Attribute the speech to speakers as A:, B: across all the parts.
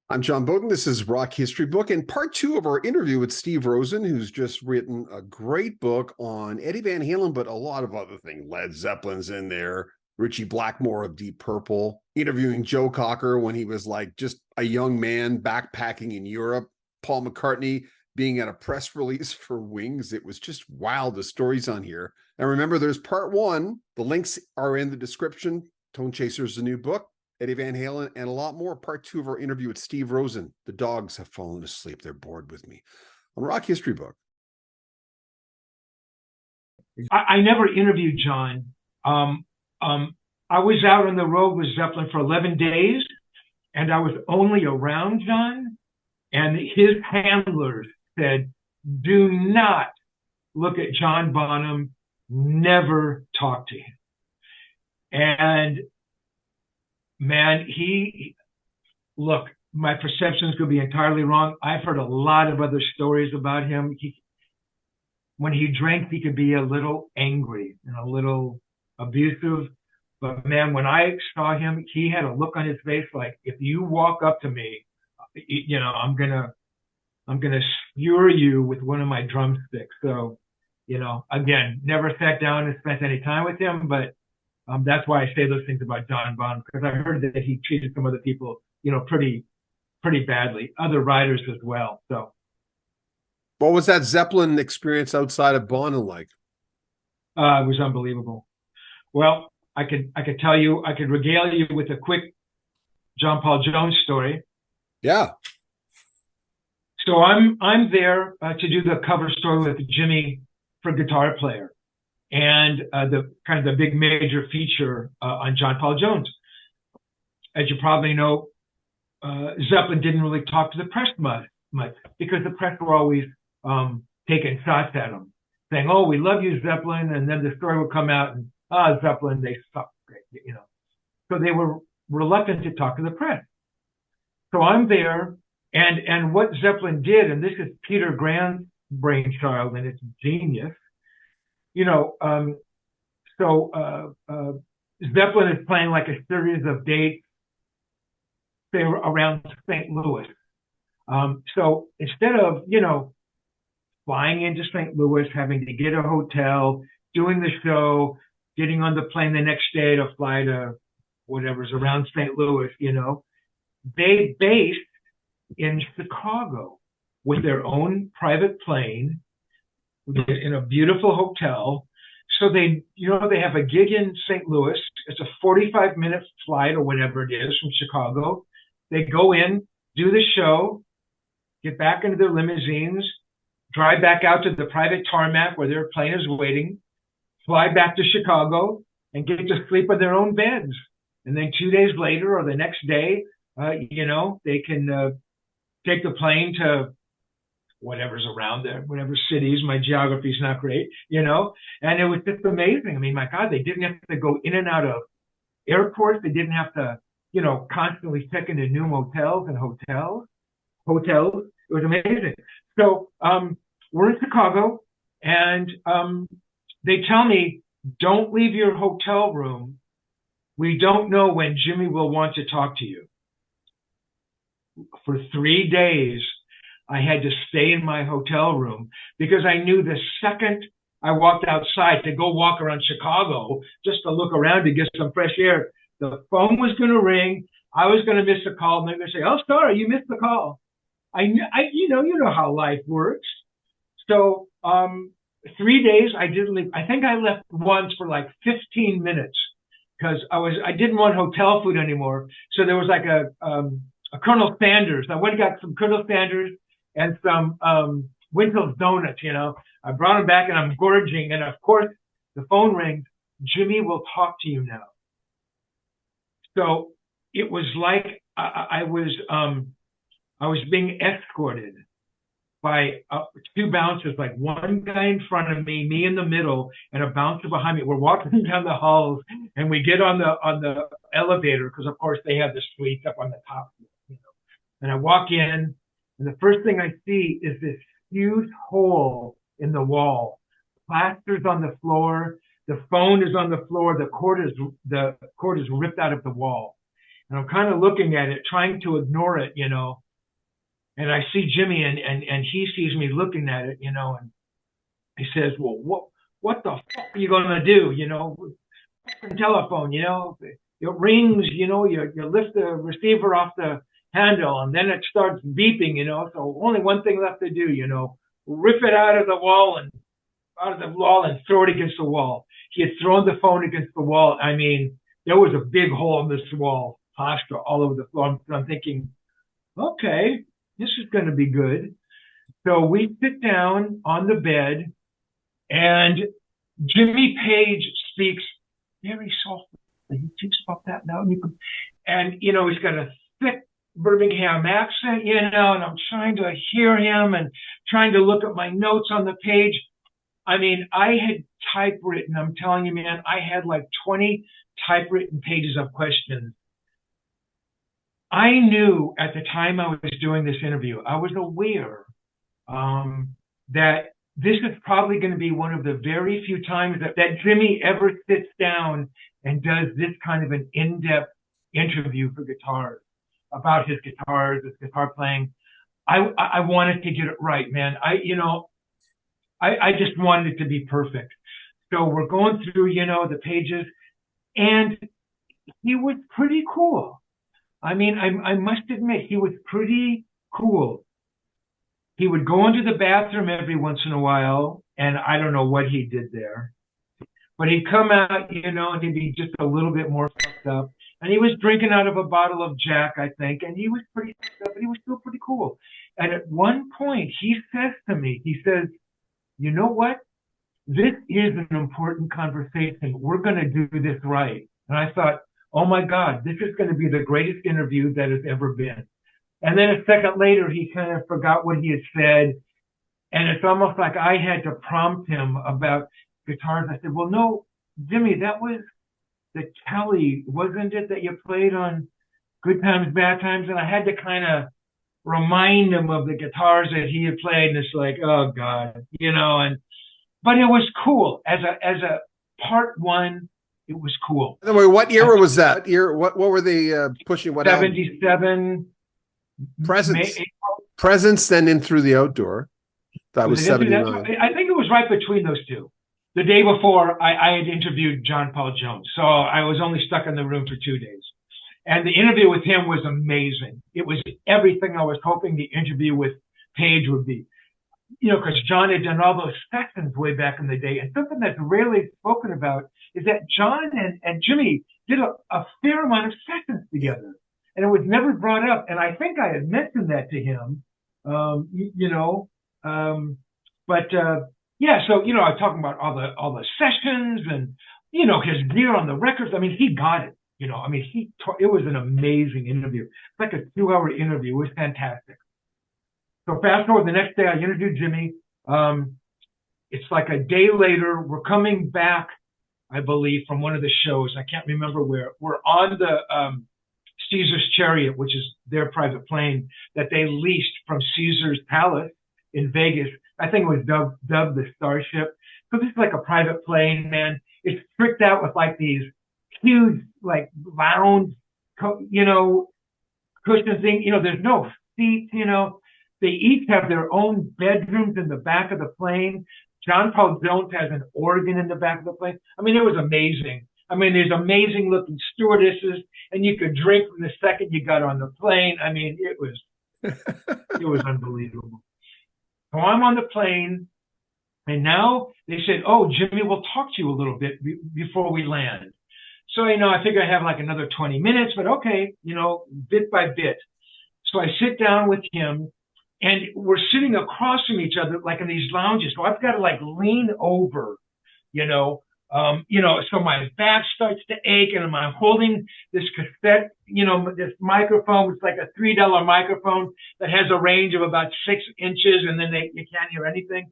A: I'm John Bowden. This is Rock History Book and part two of our interview with Steve Rosen, who's just written a great book on Eddie Van Halen, but a lot of other things. Led Zeppelin's in there, Ritchie Blackmore of Deep Purple, interviewing Joe Cocker when he was like just a young man backpacking in Europe, Paul McCartney being at a press release for Wings. It was just wild, the stories on here. And remember, there's part one. The links are in the description. Tone Chaser's the new book. Eddie Van Halen, and a lot more. Part two of our interview with Steve Rosen. The dogs have fallen asleep. They're bored with me. On Rock History Book.
B: I never interviewed John. I was out on the road with Zeppelin for 11 days, and I was only around John, and his handlers said, do not look at John Bonham, never talk to him. And man, look, my perceptions could be entirely wrong. I've heard a lot of other stories about him. When he drank, he could be a little angry and a little abusive. But man, when I saw him, he had a look on his face like, if you walk up to me, I'm gonna skewer you with one of my drumsticks. So, again, never sat down and spent any time with him, but that's why I say those things about John Bonham, because I heard that he treated some other people, pretty badly, other writers as well. So,
A: what was that Zeppelin experience outside of Bonham like?
B: It was unbelievable. Well, I could tell you, I could regale you with a quick John Paul Jones story.
A: Yeah.
B: So I'm there to do the cover story with Jimmy for Guitar Player, and the big major feature on John Paul Jones. As you probably know, Zeppelin didn't really talk to the press much because the press were always taking shots at him, saying, "Oh, we love you, Zeppelin," and then the story would come out and Zeppelin, they suck, So they were reluctant to talk to the press. So I'm there, and what Zeppelin did, and this is Peter Grant's brainchild, and it's genius. Zeppelin is playing like a series of dates, say around St. Louis. So instead of, flying into St. Louis, having to get a hotel, doing the show, getting on the plane the next day to fly to whatever's around St. Louis, they based in Chicago with their own private plane in a beautiful hotel. So they have a gig in St. Louis. It's a 45-minute flight or whatever it is from Chicago. They go in, do the show, get back into their limousines, drive back out to the private tarmac where their plane is waiting, fly back to Chicago, and get to sleep in their own beds. And then 2 days later or the next day, they can take the plane to whatever's around there, whatever cities. My geography's not great, and it was just amazing. I mean, my God, they didn't have to go in and out of airports. They didn't have to, constantly check into new motels and hotels. It was amazing. So we're in Chicago, and they tell me, don't leave your hotel room. We don't know when Jimmy will want to talk to you. For 3 days, I had to stay in my hotel room because I knew the second I walked outside to go walk around Chicago just to look around to get some fresh air, the phone was going to ring. I was going to miss a call. And they're going to say, "Oh, sorry, you missed the call." You know how life works. So 3 days I didn't leave. I think I left once for like 15 minutes because I didn't want hotel food anymore. So there was like a Colonel Sanders. I went and got some Colonel Sanders and some Wintel's donuts. I brought them back and I'm gorging. And of course, the phone rings. Jimmy will talk to you now. So it was like I was being escorted by two bouncers, like one guy in front of me in the middle, and a bouncer behind me. We're walking down the halls, and we get on the elevator because, of course, they have the suites up on the top. And I walk in, and the first thing I see is this huge hole in the wall. Plaster's on the floor. The phone is on the floor. The cord is ripped out of the wall. And I'm kind of looking at it, trying to ignore it, you know. And I see Jimmy, and he sees me looking at it, you know, and he says, well, what the fuck are you going to do? You know, telephone, you know, it rings, you know, you lift the receiver off the handle and then it starts beeping, you know, so only one thing left to do, you know, rip it out of the wall and throw it against the wall. He had thrown the phone against the wall. I mean, there was a big hole in this wall, plaster all over the floor. I'm thinking, okay, this is going to be good. So we sit down on the bed, and Jimmy Page speaks very softly. He speaks about that now, and you know, he's got a thick Birmingham accent, you know, and I'm trying to hear him and trying to look at my notes on the page. I mean, I had typewritten, I'm telling you, man, I had like 20 typewritten pages of questions. I knew at the time I was doing this interview, I was aware that this is probably going to be one of the very few times that Jimmy ever sits down and does this kind of an in-depth interview for guitars, about his guitars, his guitar playing. I wanted to get it right, man. I just wanted it to be perfect. So we're going through, you know, the pages, and he was pretty cool. I mean, I must admit, he was pretty cool. He would go into the bathroom every once in a while, and I don't know what he did there. But he'd come out, you know, and he'd be just a little bit more fucked up. And he was drinking out of a bottle of Jack, I think, and he was pretty fucked up, but he was still pretty cool. And at one point, he says to me, he says, you know what? This is an important conversation. We're going to do this right. And I thought, oh my God, this is going to be the greatest interview that has ever been. And then a second later, he kind of forgot what he had said. And it's almost like I had to prompt him about guitars. I said, well, no, Jimmy, that was the Kelly, wasn't it, that you played on Good Times, Bad Times? And I had to kind of remind him of the guitars that he had played. And it's like, oh God, you know, but it was cool. As a part one, it was cool.
A: Anyway, what era was that? What were they pushing? What
B: 77.
A: Presence, then In Through the Outdoor. That was 79.
B: I think it was right between those two. The day before, I had interviewed John Paul Jones, so I was only stuck in the room for 2 days. And the interview with him was amazing. It was everything I was hoping the interview with Page would be. You know, because John had done all those sessions way back in the day. And something that's rarely spoken about is that John and Jimmy did a fair amount of sessions together. And it was never brought up. And I think I had mentioned that to him, yeah, so, you know, I was talking about all the sessions and, you know, his gear on the records. I mean, he got it, you know, I mean, it was an amazing interview. It's like a 2-hour interview. It was fantastic. So fast forward the next day, I interviewed Jimmy. It's like a day later, we're coming back, I believe, from one of the shows. I can't remember where. We're on the Caesar's Chariot, which is their private plane that they leased from Caesar's Palace in Vegas. I think it was dubbed the Starship. So this is like a private plane, man. It's tricked out with like these huge, like lounge, you know, cushion thing. You know, there's no seats, you know. They each have their own bedrooms in the back of the plane. John Paul Jones has an organ in the back of the plane. I mean, it was amazing. I mean, there's amazing looking stewardesses, and you could drink from the second you got on the plane. I mean, it was unbelievable. So I'm on the plane, and now they said, oh, Jimmy, we'll talk to you a little bit before we land. So, you know, I figure I have like another 20 minutes, but okay, you know, bit by bit. So I sit down with him, and we're sitting across from each other, like in these lounges. So I've got to like lean over, you know, so my back starts to ache, and I'm holding this cassette, you know, this microphone. It's like a $3 microphone that has a range of about 6 inches, and then you can't hear anything.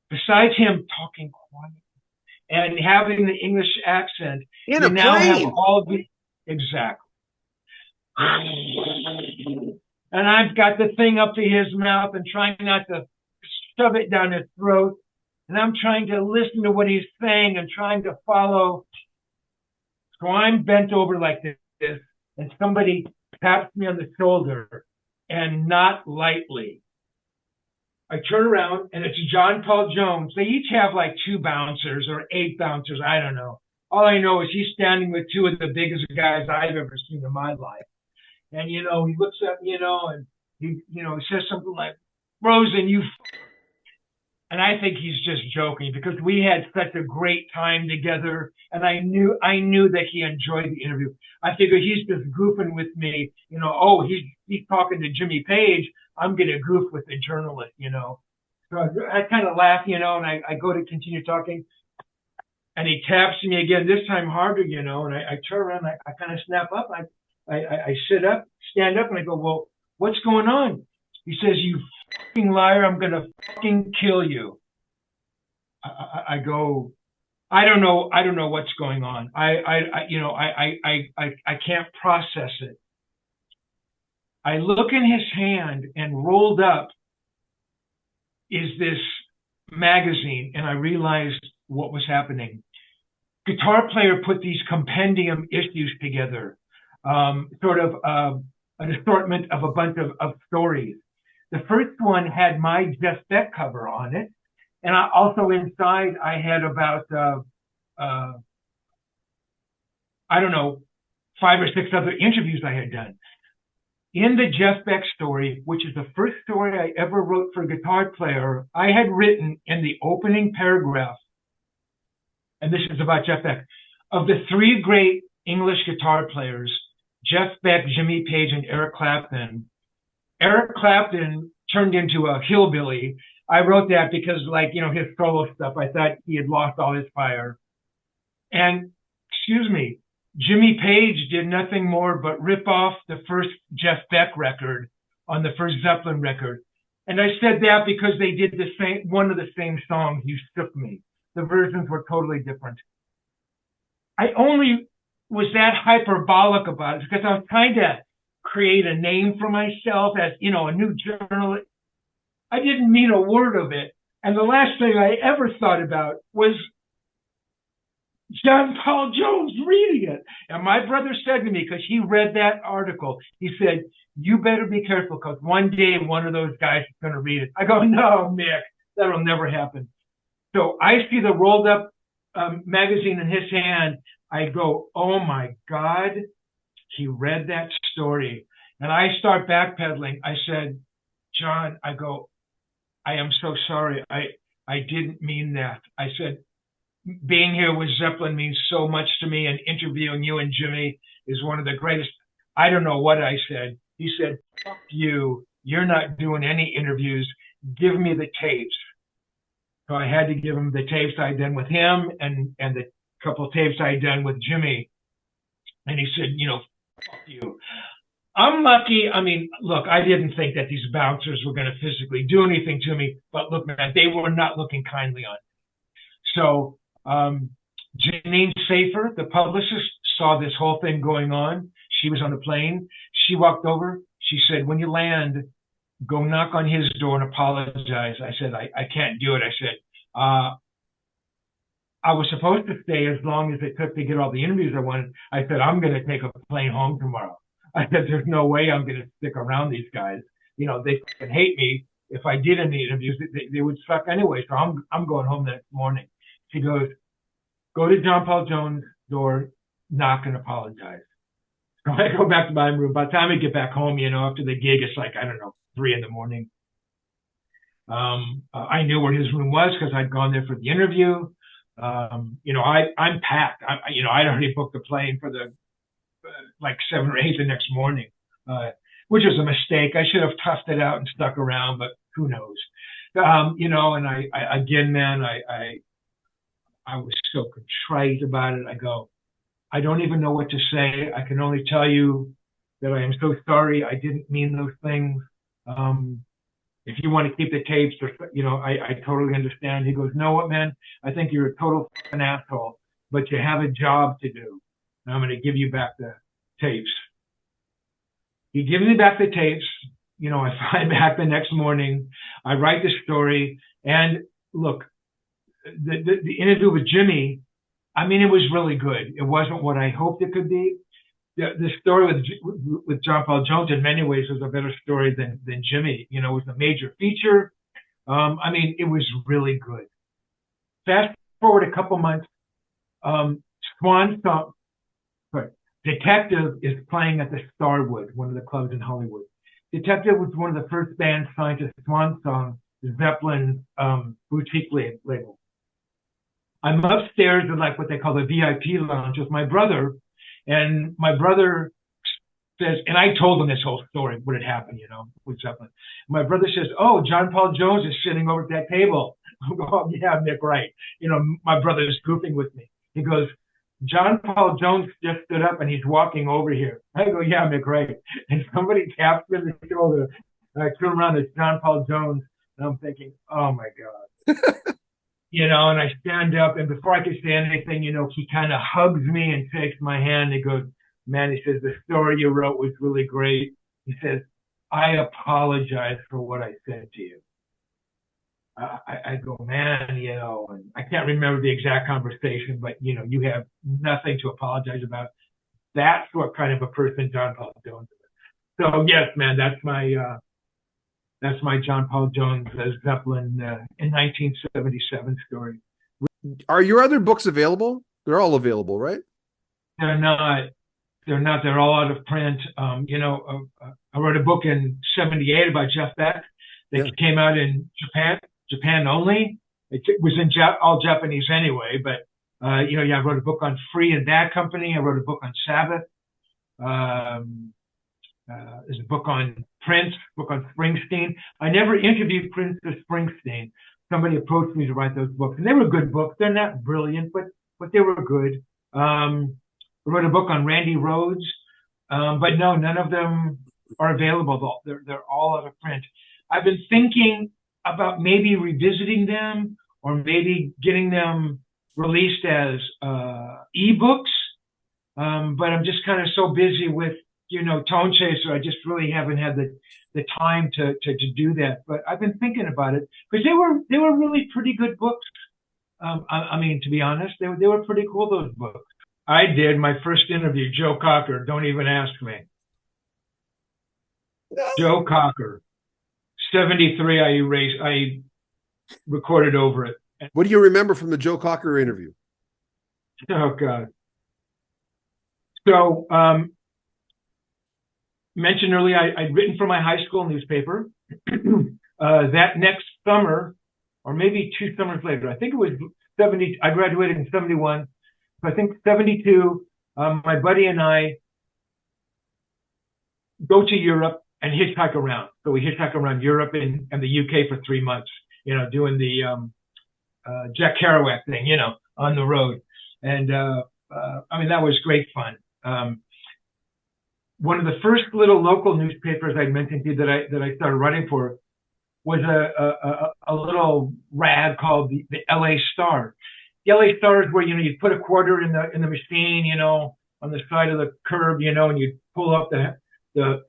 B: Besides him talking quiet and having the English accent,
A: in
B: you
A: a
B: now
A: plane.
B: have all the exactly. And I've got the thing up to his mouth and trying not to shove it down his throat. And I'm trying to listen to what he's saying and trying to follow. So I'm bent over like this. this, and somebody taps me on the shoulder, and not lightly. I turn around, and it's John Paul Jones. They each have like 2 bouncers or 8 bouncers. I don't know. All I know is he's standing with 2 of the biggest guys I've ever seen in my life. And, he looks at me, and he says something like, Rosen, you. And I think he's just joking because we had such a great time together, and I knew that he enjoyed the interview. I figured he's just goofing with me, he's talking to Jimmy Page. I'm gonna goof with the journalist, So I kind of laugh, and I go to continue talking, and he taps me again, this time harder, and I turn around, I kind of snap up, I sit up, stand up, and I go, well, what's going on? He says, you fucking liar, I'm going to fucking kill you. I go, I don't know what's going on. I can't process it. I look in his hand, and rolled up is this magazine, and I realized what was happening. Guitar Player put these compendium issues together, sort of an assortment of a bunch of stories. The first one had my Jeff Beck cover on it. And also inside, I had about, 5 or 6 other interviews I had done. In the Jeff Beck story, which is the first story I ever wrote for Guitar Player, I had written in the opening paragraph, and this is about Jeff Beck, of the 3 great English guitar players, Jeff Beck, Jimmy Page, and Eric Clapton. Eric Clapton turned into a hillbilly. I wrote that because, his solo stuff, I thought he had lost all his fire. And, Jimmy Page did nothing more but rip off the first Jeff Beck record on the first Zeppelin record. And I said that because they did one of the same songs, You Shook Me. The versions were totally different. I only was that hyperbolic about it because I was trying to create a name for myself as, a new journalist. I didn't mean a word of it. And the last thing I ever thought about was John Paul Jones reading it. And my brother said to me, because he read that article, he said, you better be careful because one day one of those guys is going to read it. I go, no, Mick, that'll never happen. So I see the rolled up magazine in his hand. I go, oh my God, he read that story. And I start backpedaling. I said, John, I go, I am so sorry. I didn't mean that. I said, being here with Zeppelin means so much to me, and interviewing you and Jimmy is one of the greatest. I don't know what I said. He said, fuck you. You're not doing any interviews. Give me the tapes. So I had to give him the tapes I'd done with him and the couple of tapes I'd done with Jimmy. And he said, fuck you. I'm lucky. I mean, look, I didn't think that these bouncers were going to physically do anything to me, but look, man, they were not looking kindly on me. So Janine Safer, the publicist, saw this whole thing going on. She was on the plane. She walked over. She said, when you land, go knock on his door and apologize. I said, I can't do it. I said, I was supposed to stay as long as it took to get all the interviews I wanted. I said, I'm going to take a plane home tomorrow. I said, there's no way I'm going to stick around these guys. They fucking hate me. If I did any interviews, they would suck anyway. So I'm going home the next morning. She goes, go to John Paul Jones' door, knock and apologize. So I go back to my room. By the time I get back home, after the gig, it's 3 a.m. I knew where his room was because I'd gone there for the interview. I'm packed. I'd already booked the plane for the 7 or 8 the next morning, which was a mistake. I should have toughed it out and stuck around, but who knows? And I was so contrite about it. I go, I don't even know what to say. I can only tell you that I am so sorry. I didn't mean those things. If you want to keep the tapes, I totally understand. He goes, know what, man? I think you're a total fucking asshole, but you have a job to do. And I'm going to give you back the tapes. He gives me back the tapes. I fly back the next morning. I write the story. And look, the interview with Jimmy, it was really good. It wasn't what I hoped it could be. the story with John Paul Jones in many ways was a better story than Jimmy. You know, it was a major feature. I mean, it was really good. Fast forward a couple months, Swan Song, sorry, Detective is playing at the Starwood, one of the clubs in Hollywood. Detective was one of the first bands signed to Swan Song, Zeppelin boutique label. I'm upstairs in like what they call the VIP lounge with my brother, and my brother says, and I told him this whole story, what had happened, you know, with Zeppelin. My brother says, "Oh, John Paul Jones is sitting over at that table." I go, "Oh, yeah, Nick, right." You know, my brother is goofing with me. He goes, "John Paul Jones just stood up and he's walking over here." I go, "Yeah, Nick, right." And somebody taps me on the shoulder. And I turn around, it's John Paul Jones. And I'm thinking, oh my God. You know, and I stand up, and before I could say anything, you know, he kind of hugs me and takes my hand. He goes, "Man," he says, "the story you wrote was really great." He says, "I apologize for what I said to you." I go, "Man, you know," and I can't remember the exact conversation, but, you know, you have nothing to apologize about. That's what kind of a person John Paul Jones is. So, yes, man, that's my John Paul Jones Zeppelin in 1977 story.
A: Are your other books available? They're all available, right?
B: They're not. They're not. They're all out of print. You know, I wrote a book in '78 about Jeff Beck that came out in Japan only. It was in all Japanese anyway, but you know, yeah, I wrote a book on Free and Bad Company. I wrote a book on Sabbath. There's a book on Prince, book on Springsteen. I never interviewed Prince or Springsteen. Somebody approached me to write those books, and they were good books. They're not brilliant, but they were good. I wrote a book on Randy Rhoads, but no, none of them are available. They're all out of print. I've been thinking about maybe revisiting them or maybe getting them released as ebooks, but I'm just kind of so busy with, you know, Tone Chaser. I just really haven't had the time to do that. But I've been thinking about it because they were really pretty good books. I mean, to be honest, they were pretty cool, those books. I did my first interview, Joe Cocker. Don't even ask me. No. Joe Cocker, 73. I recorded over it.
A: What do you remember from the Joe Cocker interview?
B: Oh God. So, mentioned earlier, I'd written for my high school newspaper. That next summer, or maybe 2 summers later, I think it was 70. I graduated in 71. So I think 72. My buddy and I go to Europe and hitchhike around. So we hitchhike around Europe and the UK for 3 months. You know, doing the Jack Kerouac thing. You know, on the road, and I mean that was great fun. One of the first little local newspapers I mentioned to you that I started writing for was a little rag called the LA Star. The LA Star is where, you know, you put a quarter in the machine, you know, on the side of the curb, you know, and you pull up the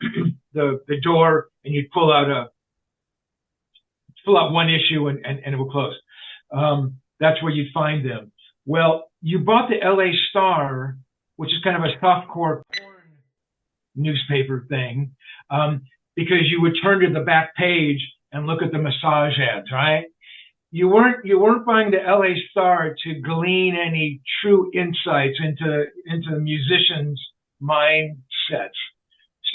B: door and you pull out one issue and it will close. That's where you'd find them. Well, you bought the LA Star, which is kind of a softcore newspaper thing, because you would turn to the back page and look at the massage ads, right? You weren't buying the LA Star to glean any true insights into the musician's mindsets.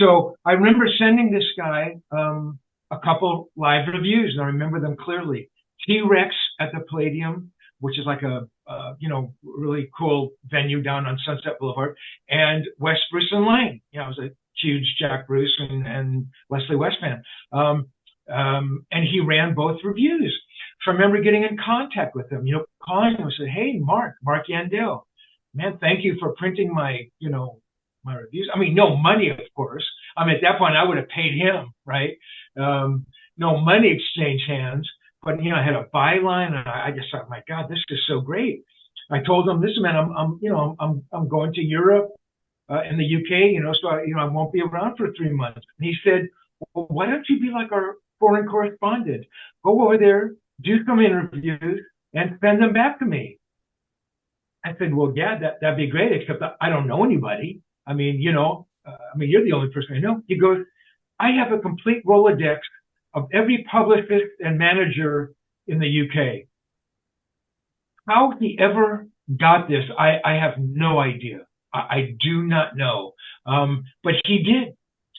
B: So I remember sending this guy a couple live reviews, and I remember them clearly. T-Rex at the Palladium, which is like a you know, really cool venue down on Sunset Boulevard, and West Bruce and Lane. You know, I was a huge Jack Bruce and Leslie West fan. And he ran both reviews. So I remember getting in contact with him, you know, calling him and said, "Hey, Mark Yandell, man, thank you for printing my, you know, my reviews." I mean, no money, of course. I mean, at that point I would have paid him, right? No money exchanged hands. But, you know, I had a byline, and I just thought, my God, this is so great. I told him, "Listen, man, I'm going to Europe and the UK, you know, so I won't be around for 3 months." And he said, "Well, why don't you be like our foreign correspondent? Go over there, do some interviews, and send them back to me." I said, "Well, yeah, that'd be great, except I don't know anybody." I mean, you're the only person I know. He goes, I have a complete Rolodex of every publicist and manager in the UK. How he ever got this, I have no idea. I do not know. But he did.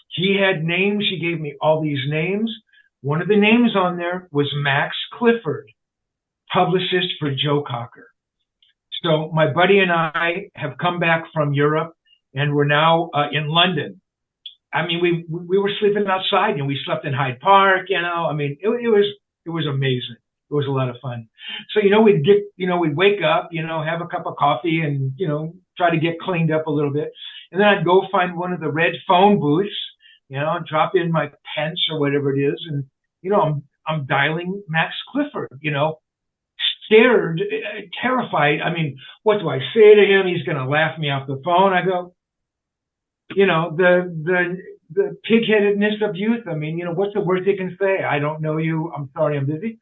B: He had names. He gave me all these names. One of the names on there was Max Clifford, publicist for Joe Cocker. So my buddy and I have come back from Europe, and we're now in London. I mean, we were sleeping outside, and we slept in Hyde Park. I mean, it was amazing. It was a lot of fun. So we'd wake up, have a cup of coffee, and try to get cleaned up a little bit, and then I'd go find one of the red phone booths, drop in my pence or whatever it is, and I'm dialing Max Clifford, scared, terrified. I mean, what do I say to him? He's going to laugh me off the phone. I go, the pig-headedness of youth. I mean, what's the worst they can say? I don't know you. I'm sorry, I'm busy.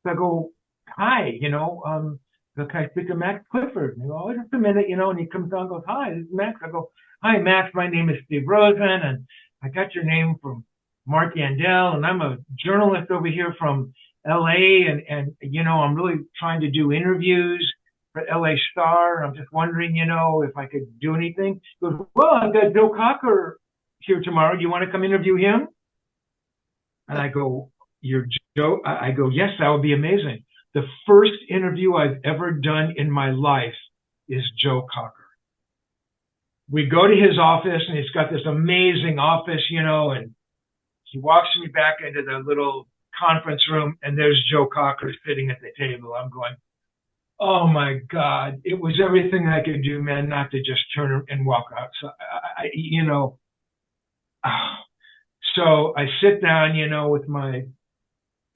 B: So I go, hi, can I speak to Max Clifford? And I go, oh, just a minute, and he comes on and goes, hi, this is Max. I go, hi, Max, my name is Steve Rosen, and I got your name from Mark Yandell, and I'm a journalist over here from LA, and I'm really trying to do interviews for LA Star. I'm just wondering, if I could do anything. He goes, well, I've got Joe Cocker here tomorrow. Do you want to come interview him? And I go, you're Joe? I go, yes, that would be amazing. The first interview I've ever done in my life is Joe Cocker. We go to his office, and he's got this amazing office, and he walks me back into the little conference room, and there's Joe Cocker sitting at the table. I'm going, oh my God, it was everything I could do, man, not to just turn and walk out. So, so I sit down, with my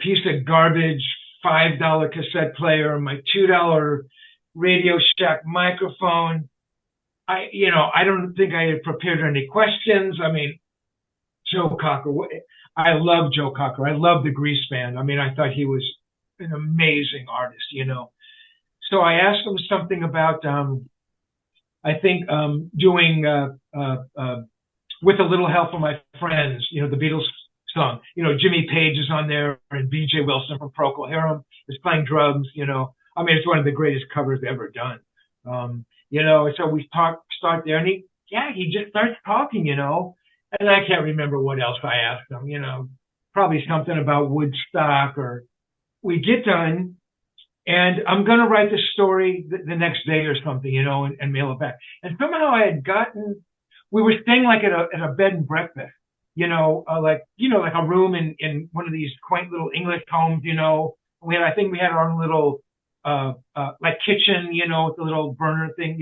B: piece of garbage $5 cassette player, my $2 Radio Shack microphone. I don't think I had prepared any questions. I mean, Joe Cocker, I love Joe Cocker. I love the Grease Band. I mean, I thought he was an amazing artist, So I asked him something about, I think, doing With a Little Help from My Friends, the Beatles song. Jimmy Page is on there, and B.J. Wilson from Procol Harum is playing drums, I mean, it's one of the greatest covers ever done. So we start there, and he just starts talking, and I can't remember what else I asked him, probably something about Woodstock, or we get done, and I'm going to write the story the next day or something, and mail it back. And somehow we were staying like at a bed and breakfast, like a room in one of these quaint little English homes, I think we had our own little, like kitchen, with the little burner thing,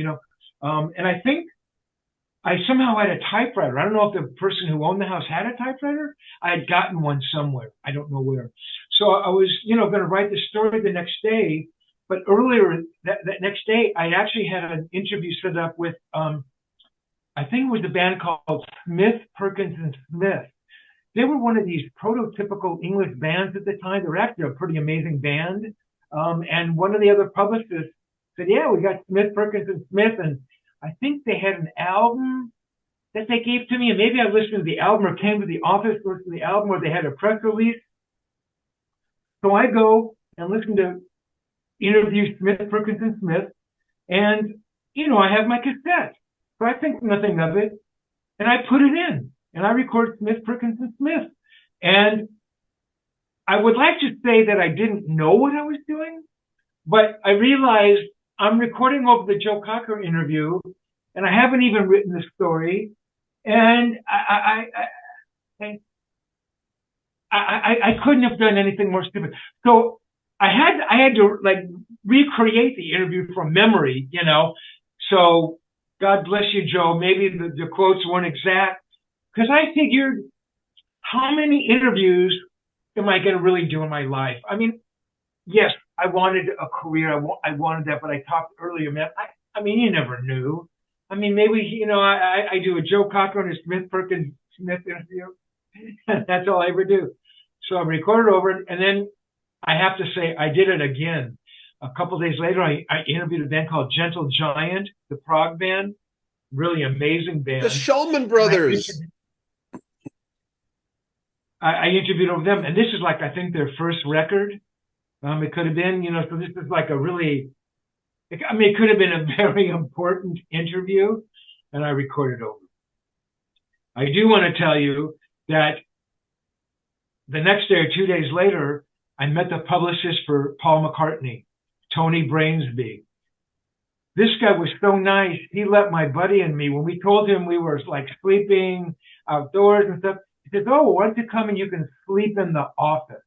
B: and I think I somehow had a typewriter. I don't know if the person who owned the house had a typewriter. I had gotten one somewhere. I don't know where. So I was, going to write the story the next day. But earlier that next day, I actually had an interview set up with, I think it was a band called Smith, Perkins, and Smith. They were one of these prototypical English bands at the time. They were actually a pretty amazing band. And one of the other publicists said, yeah, we got Smith, Perkins, and Smith. And I think they had an album that they gave to me, and maybe I listened to the album or came to the office to listen to the album, or they had a press release. So I go and listen to interview Smith, Perkins, and Smith, and I have my cassette. So I think nothing of it, and I put it in, and I record Smith, Perkins, and Smith. And I would like to say that I didn't know what I was doing, but I realized I'm recording over the Joe Cocker interview, and I haven't even written the story, and I couldn't have done anything more stupid. So I had to like recreate the interview from memory, So God bless you, Joe. Maybe the quotes weren't exact, because I figured, how many interviews am I going to really do in my life? I mean, yes, I wanted a career. I wanted that, but I talked earlier, man. I mean, you never knew. I mean, maybe, I do a Joe Cocker and a Smith Perkins Smith interview. That's all I ever do. So I recorded over it, and then I have to say I did it again. A couple of days later, I interviewed a band called Gentle Giant, the prog band. really amazing band.
A: The Shulman
B: And
A: brothers.
B: I interviewed over them, and this is like, I think, their first record. It could have been, so this is like a really, I mean, it could have been a very important interview, and I recorded over. I do want to tell you that the next day or 2 days later, I met the publicist for Paul McCartney, Tony Brainsby. This guy was so nice. He let my buddy and me, when we told him we were like sleeping outdoors and stuff, he says, "Oh, why don't you come and you can sleep in the office?"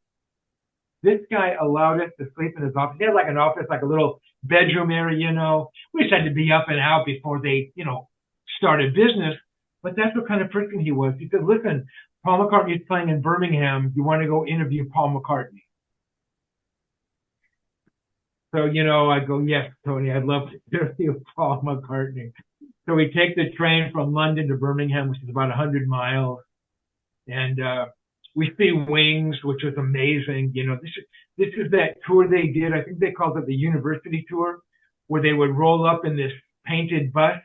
B: This guy allowed us to sleep in his office. He had like an office, like a little bedroom area, We just had to be up and out before they, started business. But that's what kind of person he was. He said, "Listen, Paul McCartney is playing in Birmingham. You want to go interview Paul McCartney?" So, I go, "Yes, Tony, I'd love to interview Paul McCartney." So we take the train from London to Birmingham, which is about 100 miles. And we see Wings, which was amazing. This is that tour they did. I think they called it the University Tour, where they would roll up in this painted bus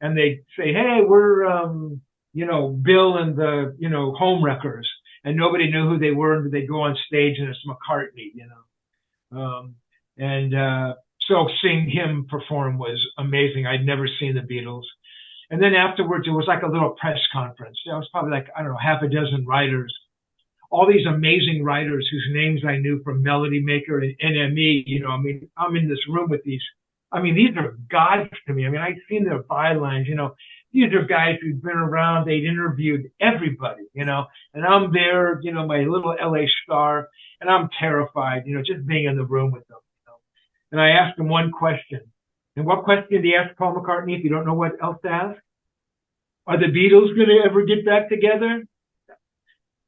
B: and they'd say, "Hey, we're, Bill and the, Home Wreckers." And nobody knew who they were until they go on stage and it's McCartney, So seeing him perform was amazing. I'd never seen the Beatles. And then afterwards, it was like a little press conference. There was probably like, I don't know, half a dozen writers, all these amazing writers whose names I knew from Melody Maker and NME. I'm in this room with these. These are gods to me. I've seen their bylines. These are guys who've been around. They'd interviewed everybody, and I'm there, my little LA star, and I'm terrified, just being in the room with them. And I asked him one question. And what question do you ask Paul McCartney if you don't know what else to ask? Are the Beatles going to ever get back together?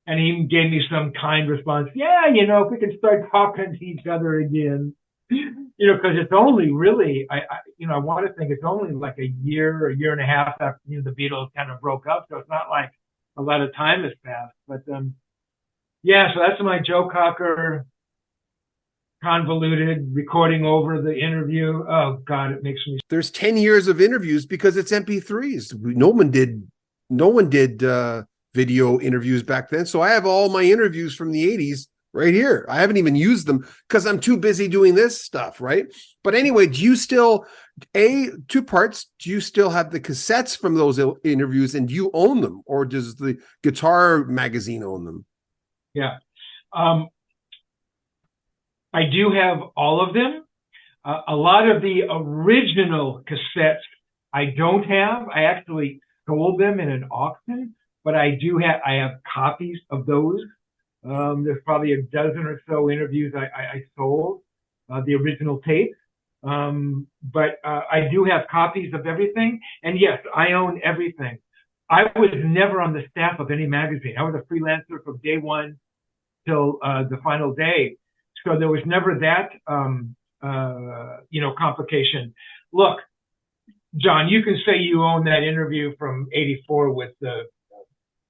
B: And he gave me some kind response. Yeah, if we can start talking to each other again, because it's only really, I want to think it's only like a year and a half after the Beatles kind of broke up. So it's not like a lot of time has passed. But so that's my Joe Cocker convoluted recording over the interview. Oh God, it makes me.
A: There's 10 years of interviews because it's MP3s. No one did video interviews back then. So I have all my interviews from the 80s right here. I haven't even used them because I'm too busy doing this stuff, right? But anyway, do you still, two parts, do you still have the cassettes from those interviews and do you own them, or does the Guitar magazine own them?
B: Yeah. I do have all of them. A lot of the original cassettes I don't have. I actually sold them in an auction, but I have copies of those. There's probably a dozen or so interviews I sold, the original tape. But I do have copies of everything. And yes, I own everything. I was never on the staff of any magazine. I was a freelancer from day one till the final day. So there was never that, complication. Look, John, you can say you own that interview from '84 with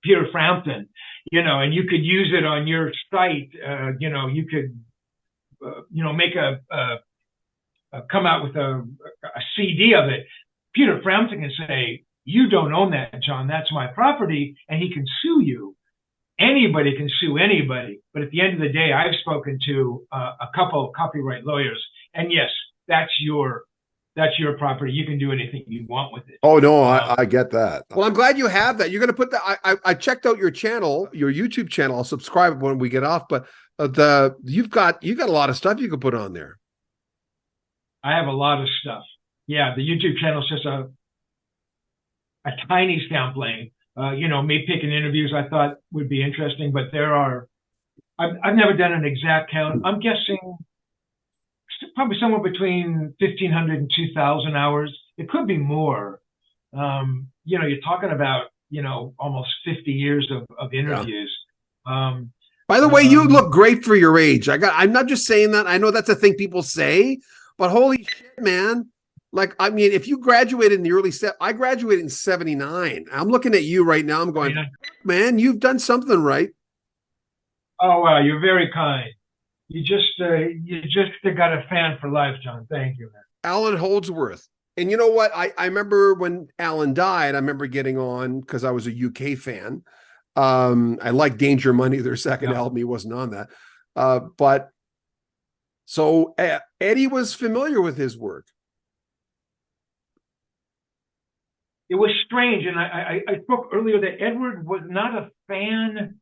B: Peter Frampton, and you could use it on your site. You could, make come out with a CD of it. Peter Frampton can say, "You don't own that, John. That's my property," and he can sue you. Anybody can sue anybody, but at the end of the day, I've spoken to a couple of copyright lawyers, and yes, that's your property. You can do anything you want with it.
A: Oh no, I get that. Well, I'm glad you have that. You're going to put that. I checked out your channel, your YouTube channel. I'll subscribe when we get off. But you've got a lot of stuff you can put on there.
B: I have a lot of stuff. Yeah, the YouTube channel is just a tiny sampling. Me picking interviews I thought would be interesting, but I've never done an exact count. I'm guessing probably somewhere between 1,500 and 2,000 hours. It could be more. You're talking about, almost 50 years of interviews. Yeah.
A: By the way, you look great for your age. I'm not just saying that. I know that's a thing people say, but holy shit, man. Like, if you graduated in the early I graduated in 79. I'm looking at you right now. I'm going, man, you've done something right.
B: Oh, wow. You're very kind. You just got a fan for life, John. Thank you, man.
A: Alan Holdsworth. And you know what? I remember when Alan died, I remember getting on because I was a UK fan. I liked Danger Money, their second
B: Yeah.
A: album. He wasn't on that. But so Eddie was familiar with his work.
B: It was strange, and I spoke earlier that Edward was not a fan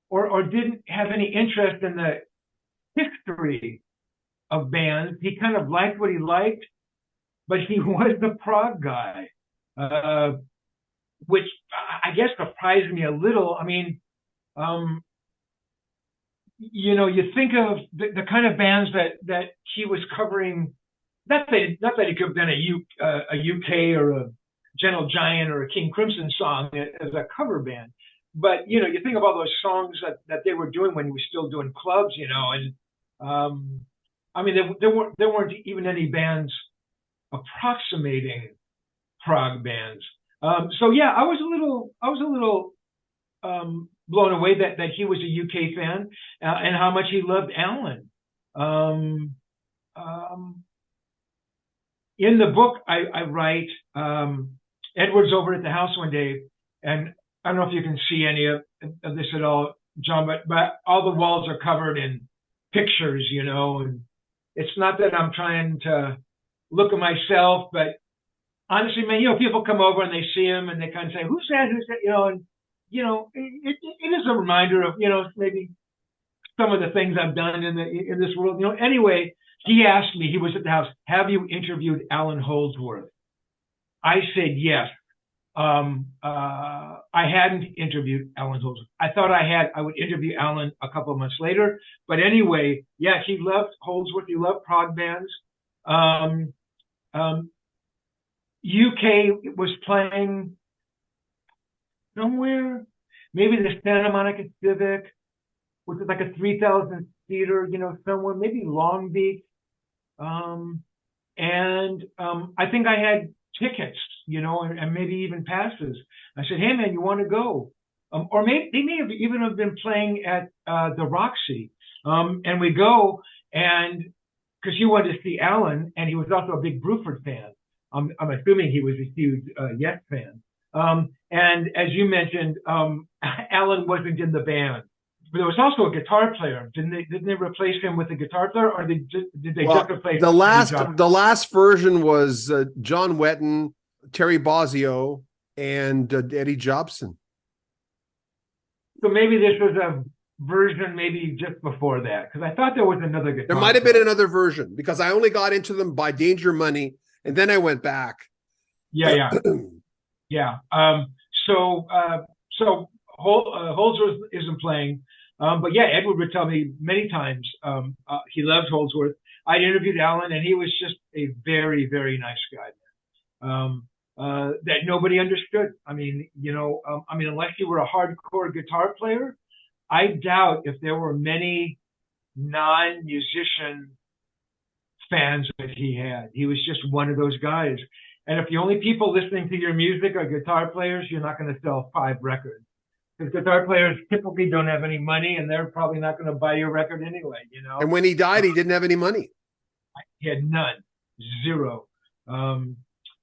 B: or didn't have any interest in the history of bands. He kind of liked what he liked, but he was the prog guy, which I guess surprised me a little. I mean, you think of the kind of bands that he was covering. Not that it could have been a UK or a Gentle Giant or a King Crimson song as a cover band, but you think of all those songs that they were doing when he was still doing clubs, and I mean there weren't even any bands approximating prog bands. So yeah, I was a little blown away that he was a UK fan and how much he loved Alan. In the book, I write, Edward's over at the house one day, and I don't know if you can see any of this at all, John, but all the walls are covered in pictures, and it's not that I'm trying to look at myself, but honestly, man, people come over and they see him and they kind of say, who's that, and, it is a reminder of, maybe some of the things I've done in this world, anyway. He asked me, he was at the house, have you interviewed Alan Holdsworth? I said yes. I hadn't interviewed Alan Holdsworth. I thought I would interview Alan a couple of months later. But anyway, yeah, he loved Holdsworth. He loved prog bands. UK was playing somewhere, maybe the Santa Monica Civic, which is like a 3,000 seater, somewhere, maybe Long Beach. I think I had tickets, and maybe even passes. I said, hey man, you want to go? Or maybe they may have even have been playing at the Roxy. And we go, and because you wanted to see Alan, and he was also a big Bruford fan. I'm assuming he was a huge Yes fan. And as you mentioned, Alan wasn't in the band. But there was also a guitar player. Didn't they replace him with a guitar player, or did they just replace
A: the last version was John Wetton, Terry Bozzio, and Eddie Jobson.
B: So maybe this was a version maybe just before that, because I thought there was another guitar.
A: There might have been another version because I only got into them by Danger Money, and then I went back.
B: Yeah. So Holdsworth isn't playing. But yeah, Edward would tell me many times he loved Holdsworth. I interviewed Alan, and he was just a very, very nice guy that nobody understood. I mean, unless you were a hardcore guitar player, I doubt if there were many non-musician fans that he had. He was just one of those guys. And if the only people listening to your music are guitar players, you're not going to sell 5 records. Because guitar players typically don't have any money, and they're probably not going to buy your record anyway,
A: And when he died, he didn't have any money.
B: He had none, zero. And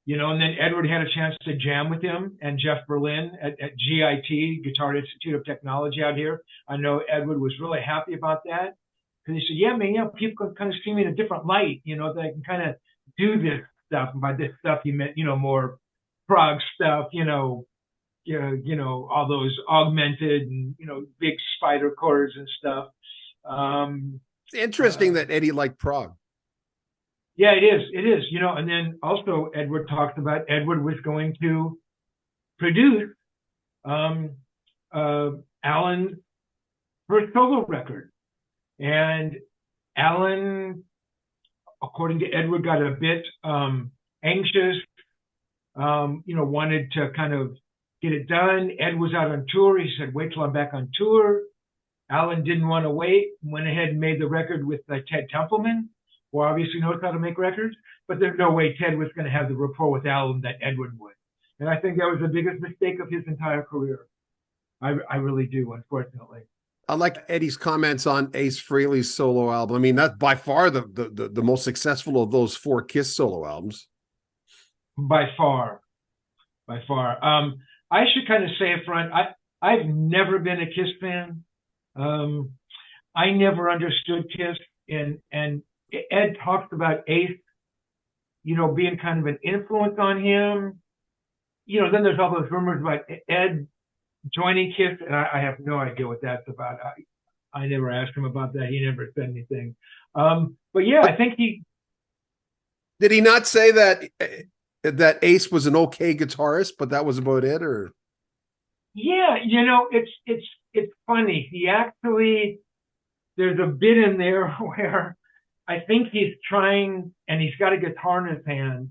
B: then Edward had a chance to jam with him and Jeff Berlin at GIT, Guitar Institute of Technology out here. I know Edward was really happy about that because he said, yeah, man, people can kind of see me in a different light, that I can kind of do this stuff. And by this stuff, he meant, more prog stuff, all those augmented and big spider chords and stuff.
A: It's interesting that Eddie liked prog.
B: Yeah, it is. And then also Edward talked about Edward was going to produce Alan's first solo record, and Alan, according to Edward, got a bit anxious. Wanted to kind of get it done. Ed was out on tour. He said, wait till I'm back on tour. Alan didn't want to wait, went ahead and made the record with Ted Templeman, who obviously knows how to make records, but there's no way Ted was going to have the rapport with Alan that Edward would. And I think that was the biggest mistake of his entire career. I really do, unfortunately.
A: I like Eddie's comments on Ace Frehley's solo album. I mean, that's by far the most successful of those 4 Kiss solo albums.
B: By far, by far. I should kind of say up front, I've never been a Kiss fan. I never understood Kiss, and Ed talks about Ace, being kind of an influence on him. Then there's all those rumors about Ed joining Kiss, and I have no idea what that's about. I never asked him about that. He never said anything. But yeah, I think
A: did he not say that Ace was an okay guitarist, but that was about it, or?
B: Yeah, it's funny. He actually, there's a bit in there where I think he's trying, and he's got a guitar in his hand,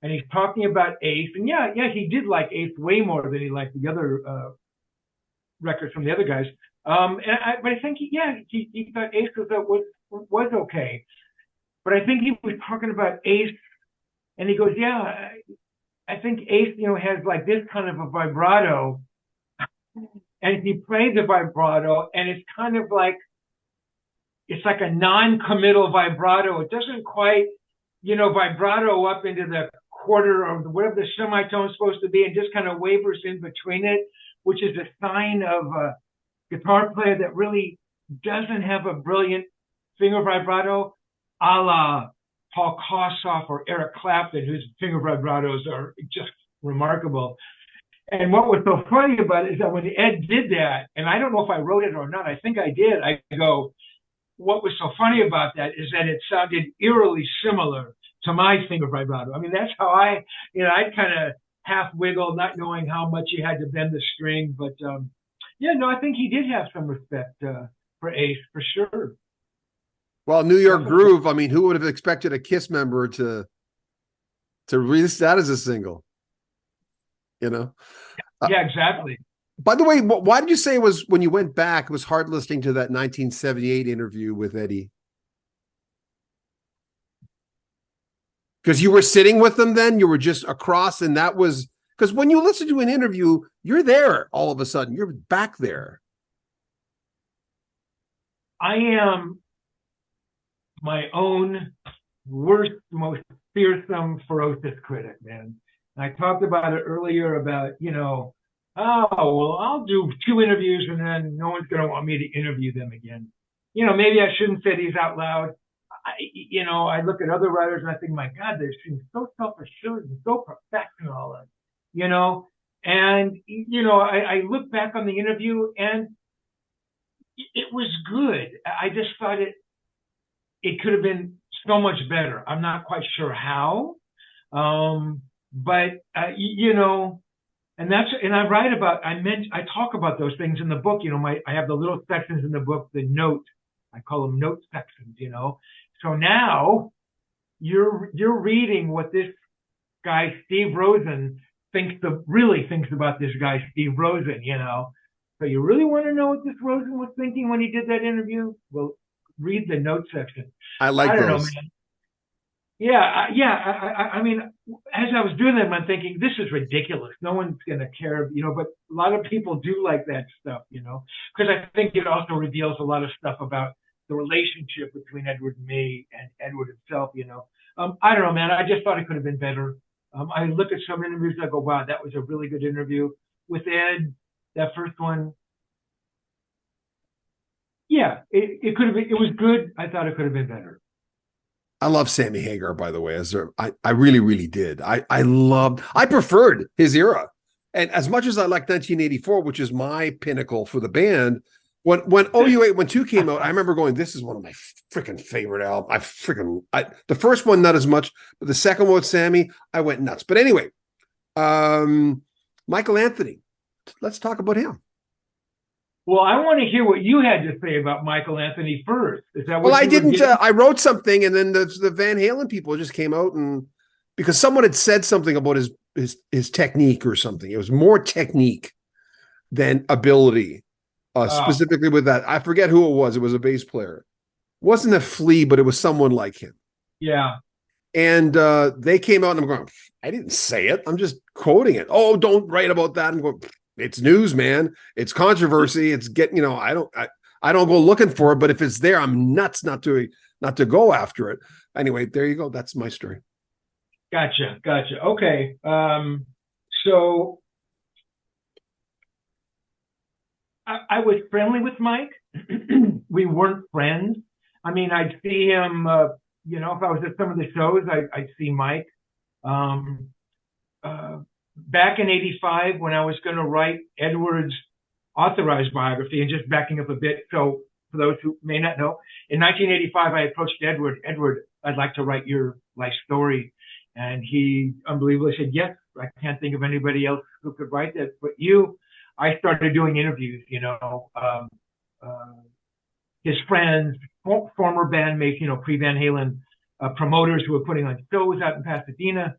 B: and he's talking about Ace, and yeah, he did like Ace way more than he liked the other records from the other guys. But I think he thought Ace was okay. But I think he was talking about Ace, and he goes, yeah, I think Ace, has like this kind of a vibrato, and he plays the vibrato, and it's kind of like, it's like a non-committal vibrato. It doesn't quite, vibrato up into the quarter or whatever the semitone is supposed to be, and just kind of wavers in between it, which is a sign of a guitar player that really doesn't have a brilliant finger vibrato, a la Paul Kossoff or Eric Clapton, whose finger vibratos are just remarkable. And what was so funny about it is that when Ed did that, and I don't know if I wrote it or not, I think I did, I go, what was so funny about that is that it sounded eerily similar to my finger vibrato. I mean, that's how I kind of half wiggle, not knowing how much you had to bend the string. But I think he did have some respect for Ace, for sure.
A: Well, New York Groove, I mean, who would have expected a Kiss member to release that as a single?
B: Yeah, exactly.
A: By the way, why did you say it was, when you went back, it was hard listening to that 1978 interview with Eddie? Because you were sitting with them then? You were just across, and that was... Because when you listen to an interview, you're there all of a sudden. You're back there.
B: I am my own worst, most fearsome, ferocious critic, man. And I talked about it earlier about, I'll do 2 interviews and then no one's going to want me to interview them again. Maybe I shouldn't say these out loud. I look at other writers and I think, my God, they seem so self-assured and so professional, and, I look back on the interview and it was good. I just thought it could have been so much better. I'm not quite sure how. But and I write about, I talk about those things in the book. I have the little sections in the book, the note, I call them note sections, So now you're reading what this guy, Steve Rosen, really thinks about this guy, Steve Rosen, So you really want to know what this Rosen was thinking when he did that interview? Well, read the note section.
A: I don't know,
B: man. Yeah. I mean, as I was doing them, I'm thinking, this is ridiculous. No one's going to care, but a lot of people do like that stuff, because I think it also reveals a lot of stuff about the relationship between Edward and me and Edward himself, I don't know, man. I just thought it could have been better. I look at some interviews and I go, wow, that was a really good interview. With Ed, that first one, yeah, it could have been, it was good. I thought it could have been better.
A: I love Sammy Hagar, by the way. I really, really did. I preferred his era. And as much as I like 1984, which is my pinnacle for the band, when OU8 when 2 came out, I remember going, this is one of my freaking favorite albums. The first one, not as much, but the second one with Sammy, I went nuts. But anyway, Michael Anthony, let's talk about him.
B: Well, I want to hear what you had to say about Michael Anthony first. Is that what?
A: Well, I didn't. I wrote something, and then the Van Halen people just came out, and because someone had said something about his technique or something. It was more technique than ability. Specifically with that, I forget who it was. It was a bass player. It wasn't a Flea, but it was someone like him.
B: Yeah.
A: And they came out, and I'm going, I didn't say it. I'm just quoting it. Oh, don't write about that. I'm going, It's news, man. It's controversy. It's getting, I don't go looking for it, but if it's there, I'm nuts not to go after it. Anyway, there you go. That's my story.
B: Gotcha. Okay. So I was friendly with Mike. We weren't friends. I mean, I'd see him, if I was at some of the shows, I'd see Mike. Back in '85, when I was going to write Edward's authorized biography, and just backing up a bit, so for those who may not know, in 1985, I approached Edward. Edward, I'd like to write your life story. And he unbelievably said, yes, I can't think of anybody else who could write that but you. I started doing interviews, his friends, former bandmates, pre-Van Halen promoters who were putting on shows out in Pasadena,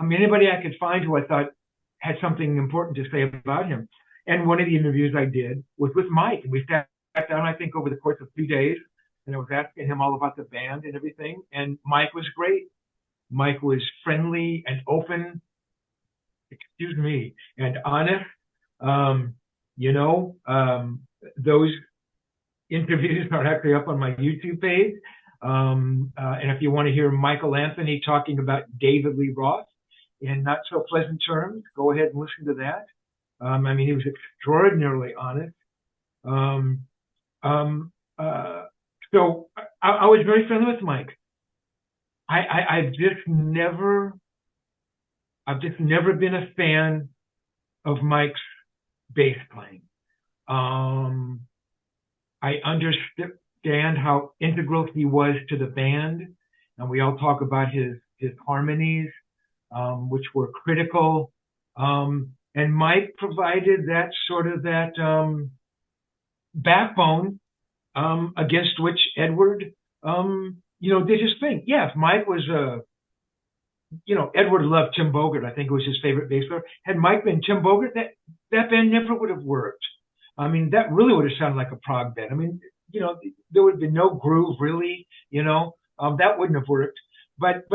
B: anybody I could find who I thought had something important to say about him. And one of the interviews I did was with Mike. And we sat down, I think, over the course of 2 days, and I was asking him all about the band and everything. And Mike was great. Mike was friendly and open, and honest. Those interviews are actually up on my YouTube page. And if you want to hear Michael Anthony talking about David Lee Roth in not so pleasant terms, go ahead and listen to that. He was extraordinarily honest. So I was very friendly with Mike. I've just never been a fan of Mike's bass playing. I understand how integral he was to the band, and we all talk about his harmonies, which were critical. And Mike provided that backbone against which Edward did his thing. Yeah, if Mike was Edward loved Tim Bogert. I think it was his favorite bass player. Had Mike been Tim Bogert, that band never would have worked. That really would have sounded like a prog band. There would have been no groove, really. That wouldn't have worked. But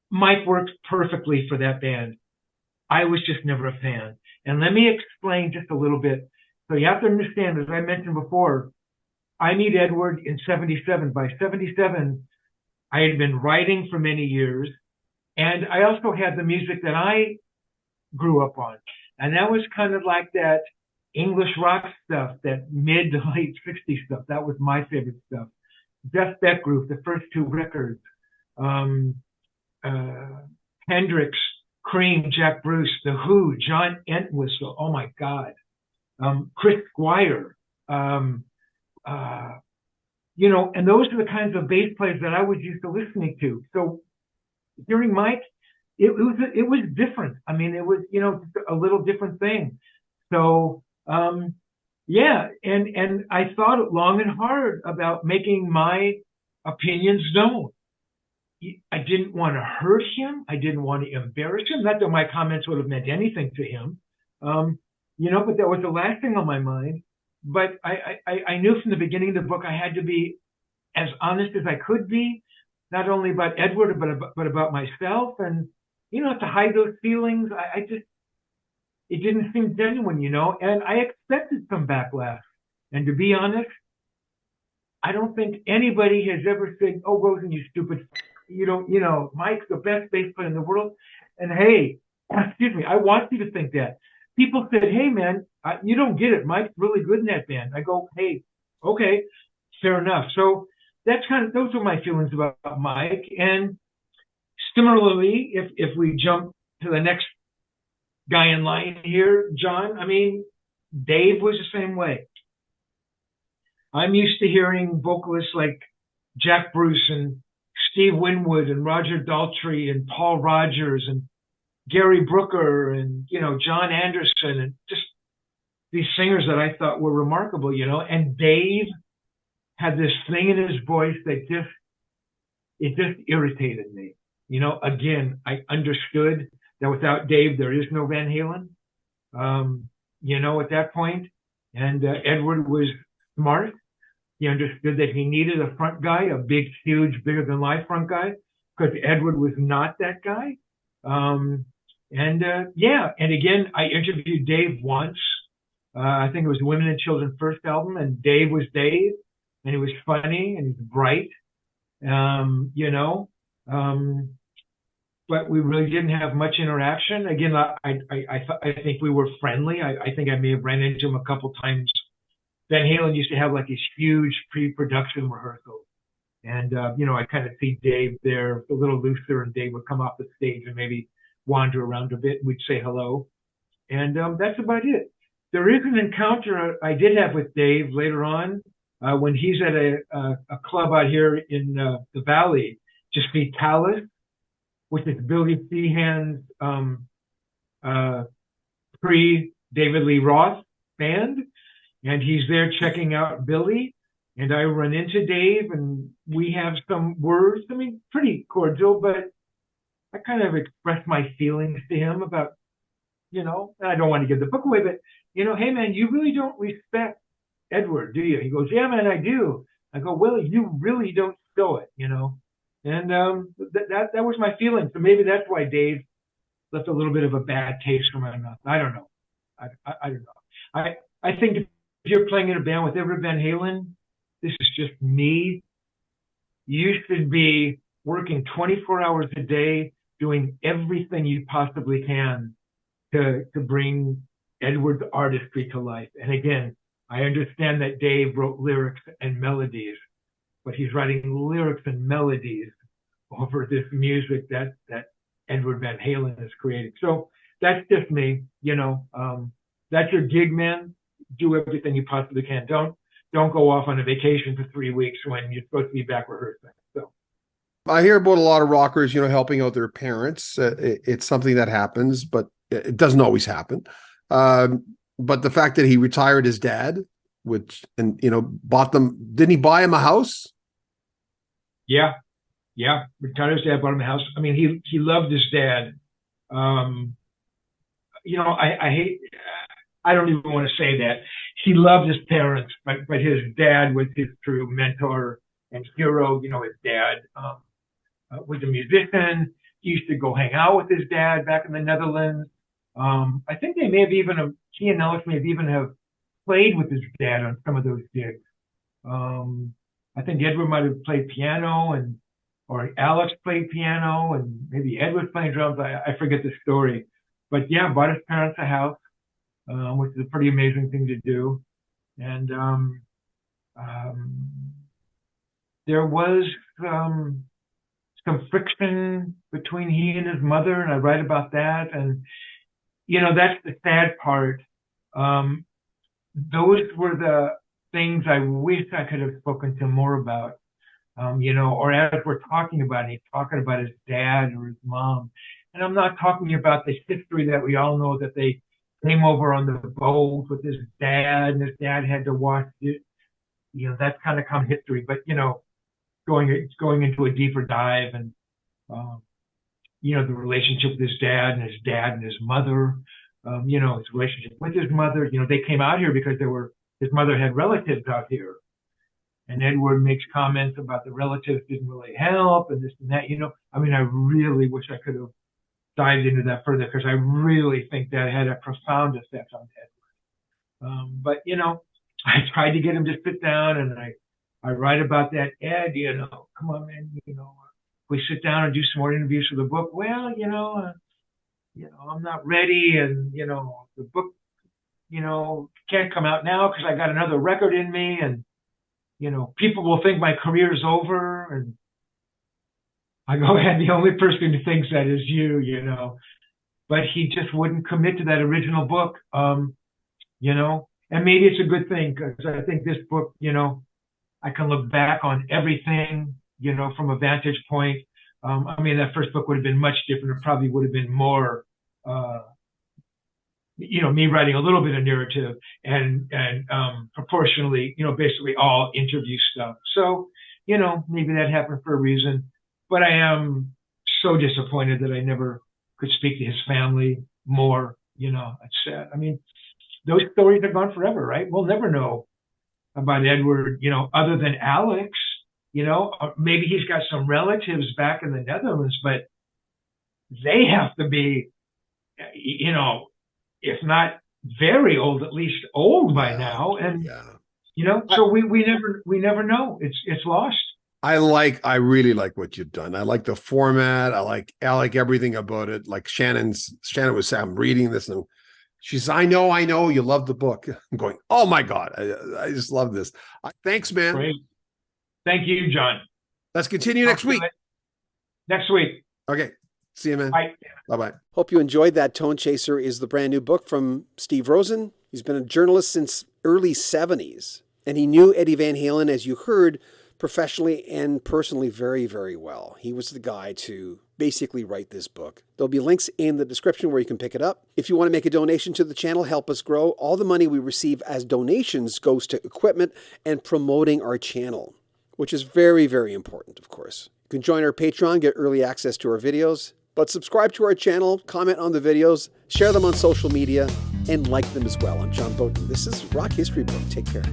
B: Mike worked perfectly for that band. I was just never a fan. And let me explain just a little bit. So you have to understand, as I mentioned before, I meet Edward in '77. By '77, I had been writing for many years, and I also had the music that I grew up on. And that was kind of like that English rock stuff, that mid to late '60s stuff. That was my favorite stuff. Jeff Beck Group, the first 2 records. Hendrix, Cream, Jack Bruce, The Who, John Entwistle. Oh my God. Chris Squire. And those are the kinds of bass players that I was used to listening to. So hearing Mike, it was different. It was, a little different thing. So, and I thought long and hard about making my opinions known. I didn't want to hurt him. I didn't want to embarrass him. Not that my comments would have meant anything to him. But that was the last thing on my mind. But I knew from the beginning of the book I had to be as honest as I could be, not only about Edward, but about myself. And, to hide those feelings, it didn't seem genuine, and I expected some backlash. And to be honest, I don't think anybody has ever said, oh, Rosen, you stupid, Mike's the best bass player in the world. And hey, excuse me, I want you to think that. People said, hey, man, you don't get it. Mike's really good in that band. I go, hey, okay, fair enough. So those are my feelings about Mike. And similarly, if we jump to the next guy in line here, John, Dave was the same way. I'm used to hearing vocalists like Jack Bruce and Steve Winwood and Roger Daltrey and Paul Rogers and Gary Brooker and, John Anderson and just these singers that I thought were remarkable, and Dave had this thing in his voice that just irritated me. Again, I understood that without Dave, there is no Van Halen, at that point. And Edward was smart. He understood that he needed a front guy, a big, huge, bigger than life front guy, because Edward was not that guy. And yeah, and again, I interviewed Dave once. I think it was the Women and Children first album, and Dave was Dave, and he was funny and he was bright, you know. Um, but we really didn't have much interaction. Again, I think we were friendly. I think I may have ran into him a couple times. Van Halen used to have like these huge pre-production rehearsals. And, I kind of see Dave there a little looser, and Dave would come off the stage and maybe wander around a bit, and we'd say hello. And that's about it. There is an encounter I did have with Dave later on when he's at a club out here in the Valley, just see Talus, which is Billy Sheehan's pre-David Lee Roth band. And he's there checking out Billy. And I run into Dave, and we have some words. I mean, pretty cordial, but I kind of express my feelings to him about, and I don't want to give the book away, but, hey, man, you really don't respect Edward, do you? He goes, yeah, man, I do. I go, Willie, you really don't show it, And that was my feeling. So maybe that's why Dave left a little bit of a bad taste in my mouth. I don't know. I don't know. I think if you're playing in a band with Edward Van Halen, this is just me, you should be working 24 hours a day, doing everything you possibly can to bring Edward's artistry to life. And again, I understand that Dave wrote lyrics and melodies, but he's writing lyrics and melodies over this music that Edward Van Halen has created. So that's just me, that's your gig, man. Do everything you possibly can. Don't go off on a vacation for 3 weeks when you're supposed to be back rehearsing. So
A: I hear about a lot of rockers, helping out their parents. It's something that happens, but it doesn't always happen. But the fact that he retired his dad, bought them, didn't he buy him a house?
B: Yeah. Retired his dad, bought him a house. I mean, he loved his dad. I don't even want to say that. He loved his parents, but his dad was his true mentor and hero. His dad was a musician. He used to go hang out with his dad back in the Netherlands. I think he and Ellis may have even have played with his dad on some of those gigs. I think Edward might have played piano, or Alex played piano, and maybe Ed was playing drums. I forget the story. But yeah, bought his parents a house, which is a pretty amazing thing to do. And there was some friction between he and his mother, and I write about that. And, that's the sad part. Those were the things I wish I could have spoken to him more about. Or as we're talking about it, he's talking about his dad or his mom. And I'm not talking about the history that we all know, that they came over on the boat with his dad, and his dad had to watch it. That's kind of common history. But, going into a deeper dive, and, the relationship with his dad and his mother, his relationship with his mother. They came out here because his mother had relatives out here. And Edward makes comments about the relatives didn't really help and this and that. I really wish I could have dived into that further, because I really think that had a profound effect on Edward. But, I tried to get him to sit down, and I write about that. Ed, come on, man, we sit down and do some more interviews for the book. Well, I'm not ready, and, the book, can't come out now because I got another record in me, and, people will think my career is over. And I go, Ed, the only person who thinks that is you, But he just wouldn't commit to that original book, and maybe it's a good thing, because I think this book, I can look back on everything, from a vantage point. That first book would have been much different. It probably would have been more, me writing a little bit of narrative and proportionally, basically all interview stuff. So, maybe that happened for a reason. But I am so disappointed that I never could speak to his family more. It's sad. Those stories are gone forever, right? We'll never know about Edward, other than Alex. Maybe he's got some relatives back in the Netherlands, but they have to be you know, if not very old, at least old by now. And you know, so we never know. It's lost.
A: I really like what you've done. I like the format. I like everything about it. Like Shannon was saying, I'm reading this and she's, I know you love the book. I'm going, oh my God, I just love this. Thanks, man.
B: Great. Thank you, John.
A: Let's continue next week.
B: Next week.
A: Okay. See you, man.
B: Bye.
A: Bye-bye. Hope you enjoyed that. Tone Chaser is the brand new book from Steve Rosen. He's been a journalist since early 70s, and he knew Eddie Van Halen, as you heard, professionally and personally very, very well. He was the guy to basically write this book. There'll be links in the description where you can pick it up. If you want to make a donation to the channel, help us grow, all the money we receive as donations goes to equipment and promoting our channel, which is very, very important, of course. You can join our Patreon, get early access to our videos, but subscribe to our channel, comment on the videos, share them on social media, and like them as well. I'm John Bowden. This is Rock History Book. Take care.